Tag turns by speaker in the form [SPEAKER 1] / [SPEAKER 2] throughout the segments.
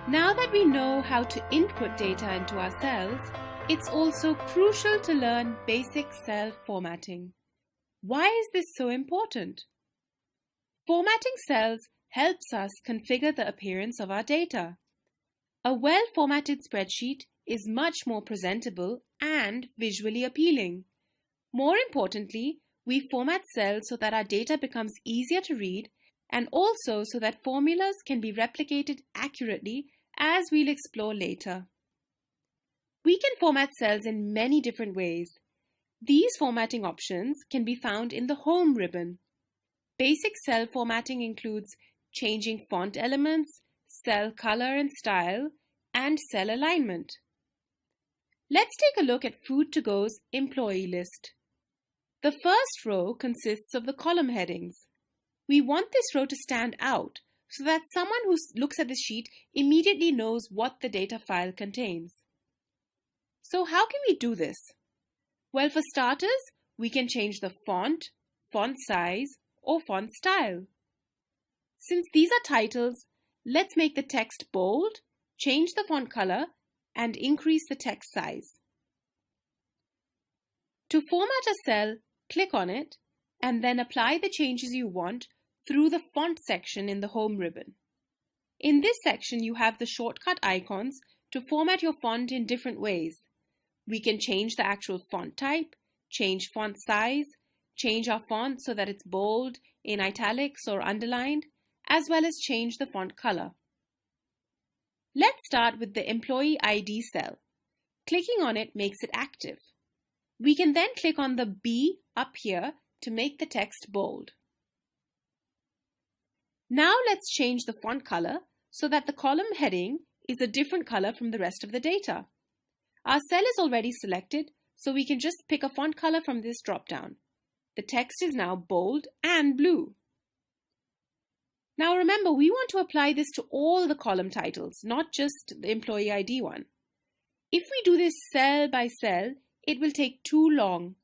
[SPEAKER 1] Now that we know how to input data into our cells, it's also crucial to learn basic cell formatting. Why is this so important? Formatting cells helps us configure the appearance of our data. A well-formatted spreadsheet is much more presentable and visually appealing. More importantly, we format cells so that our data becomes easier to read and also so that formulas can be replicated accurately, as we'll explore later. We can format cells in many different ways. These formatting options can be found in the Home ribbon. Basic cell formatting includes changing font elements, cell color and style, and cell alignment. Let's take a look at Food to Go's employee list. The first row consists of the column headings. We want this row to stand out so that someone who looks at the sheet immediately knows what the data file contains. So how can we do this? Well, for starters, we can change the font, font size, or font style. Since these are titles, let's make the text bold, change the font color, and increase the text size. To format a cell, click on it, and then apply the changes you want through the Font section in the Home ribbon. In this section, you have the shortcut icons to format your font in different ways. We can change the actual font type, change font size, change our font so that it's bold, in italics or underlined, as well as change the font color. Let's start with the Employee ID cell. Clicking on it makes it active. We can then click on the B up here to make the text bold. Now let's change the font color so that the column heading is a different color from the rest of the data. Our cell is already selected, so we can just pick a font color from this drop-down. The text is now bold and blue. Now remember, we want to apply this to all the column titles, not just the Employee ID one. If we do this cell by cell, it will take too long.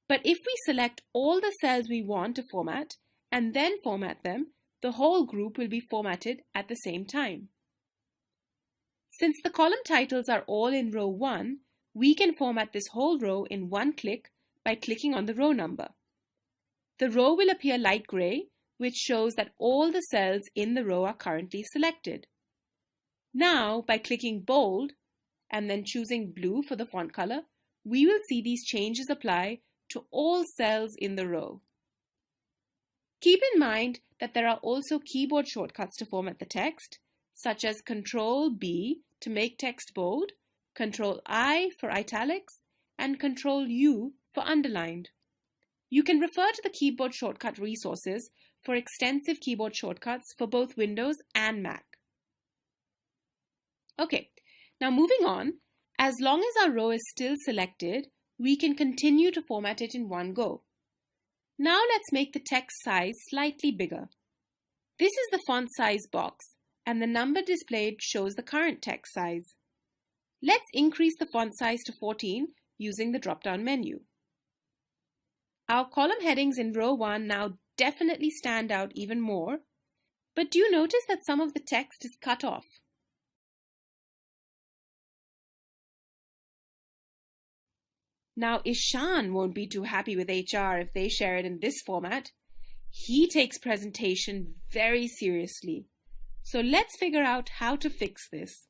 [SPEAKER 1] But if we select all the cells we want to format and then format them, the whole group will be formatted at the same time. Since the column titles are all in row 1, we can format this whole row in one click by clicking on the row number. The row will appear light gray, which shows that all the cells in the row are currently selected. Now, by clicking bold and then choosing blue for the font color, we will see these changes apply to all cells in the row. Keep in mind that there are also keyboard shortcuts to format the text, such as Ctrl-B to make text bold, Ctrl-I for italics, and Ctrl-U for underlined. You can refer to the keyboard shortcut resources for extensive keyboard shortcuts for both Windows and Mac. Okay, now moving on, as long as our row is still selected, we can continue to format it in one go. Now let's make the text size slightly bigger. This is the font size box, and the number displayed shows the current text size. Let's increase the font size to 14 using the drop-down menu. Our column headings in row 1 now definitely stand out even more, but do you notice that some of the text is cut off? Now, Ishan won't be too happy with HR if they share it in this format. He takes presentation very seriously. So let's figure out how to fix this.